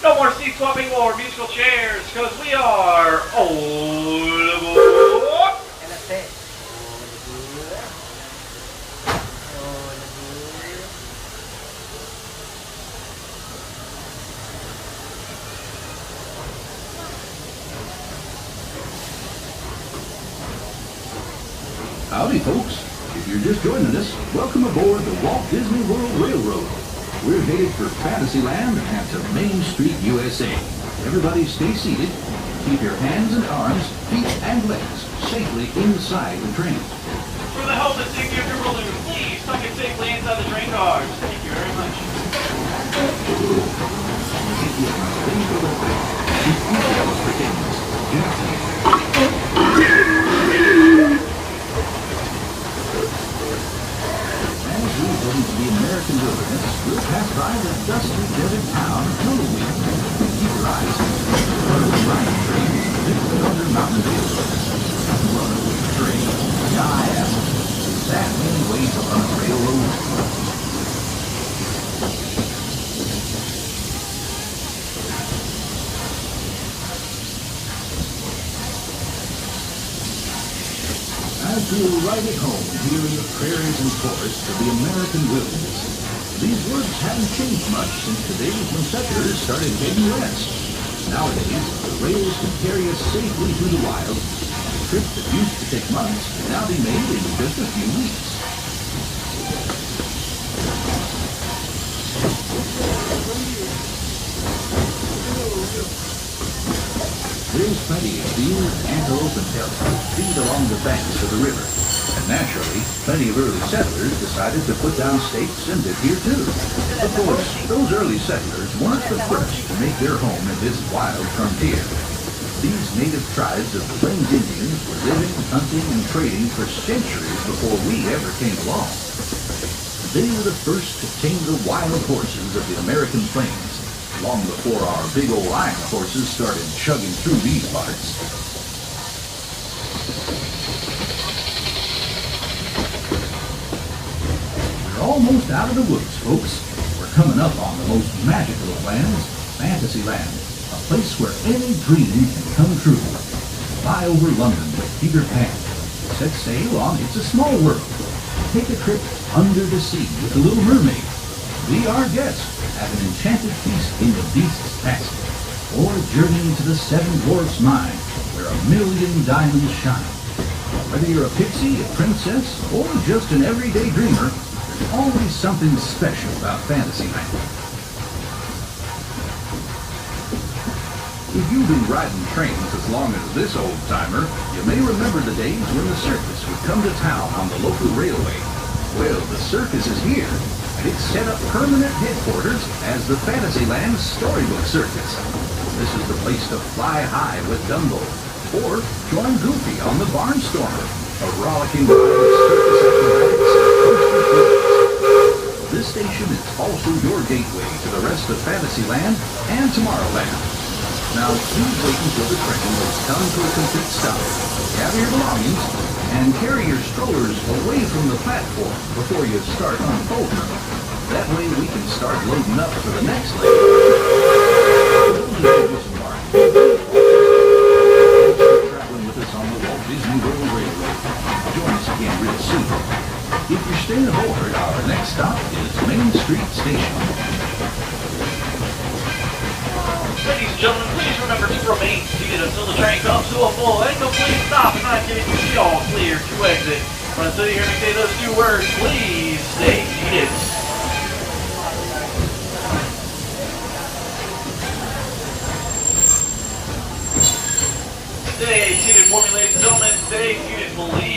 No more seat swapping or musical chairs, because we are old aboard. Howdy, folks. If you're just joining us, welcome aboard the Walt Disney World Railroad. We're headed for Fantsyland and to Main Street, USA. Everybody stay seated. Keep your hands and arms, feet and legs safely inside the train. For the health and safety of your balloon, please tuck it safely inside the train cars. Thank you very much. The American wilderness, we'll pass by the dusty desert town of Halloween. Keep your eyes on the riding trains, drifting under mountain hills. Runaway train, yeah, I am. Is that many ways to run a railroad? I feel right at home here in the prairies and forests of the American wilderness. These woods haven't changed much since the days when settlers started heading west. Nowadays, the rails can carry us safely through the wild. A trip that used to take months can now be made in just a few weeks. There's plenty of deer, antelope, and elk feed along the banks of the river. And naturally, plenty of early settlers decided to put down stakes and live here too. Of course, those early settlers weren't the first to make their home in this wild frontier. These native tribes of the Plains Indians were living, hunting, and trading for centuries before we ever came along. They were the first to tame the wild horses of the American plains, long before our big old iron horses started chugging through these parts. We're almost out of the woods, folks. We're coming up on the most magical of lands, Fantsyland, a place where any dream can come true. Fly over London with Peter Pan. Set sail on It's a Small World. Take a trip under the sea with the Little Mermaid. Be our guest at an enchanted feast in the Beast's Castle, or journey into the Seven Dwarfs' mine, where 1,000,000 diamonds shine. Whether you're a pixie, a princess, or just an everyday dreamer, there's always something special about Fantsyland. If you've been riding trains as long as this old-timer, you may remember the days when the circus would come to town on the local railway. Well, the circus is here. It's set up permanent headquarters as the Fantsyland Storybook Circus. This is the place to fly high with Dumbo, or join Goofy on the Barnstormer, a rollicking ride of circus acrobatics and coaster flips. This station is also your gateway to the rest of Fantsyland and Tomorrowland. Now, please wait until the train has come to a complete stop. Gather your belongings and carry your strollers away from the platform before you start unfolding them. That way we can start loading up for the next leg. Traveling with us on the Walt Disney World Railroad. Join us again real soon. If you're staying aboard, our next stop is Main Street Station. Ladies and gentlemen, please remember to remain seated until the train comes to a full and complete stop and I'm giving you the all clear to exit. But until you hear me say those two words, please stay seated. Stay seated for me, ladies and gentlemen. Stay seated, please.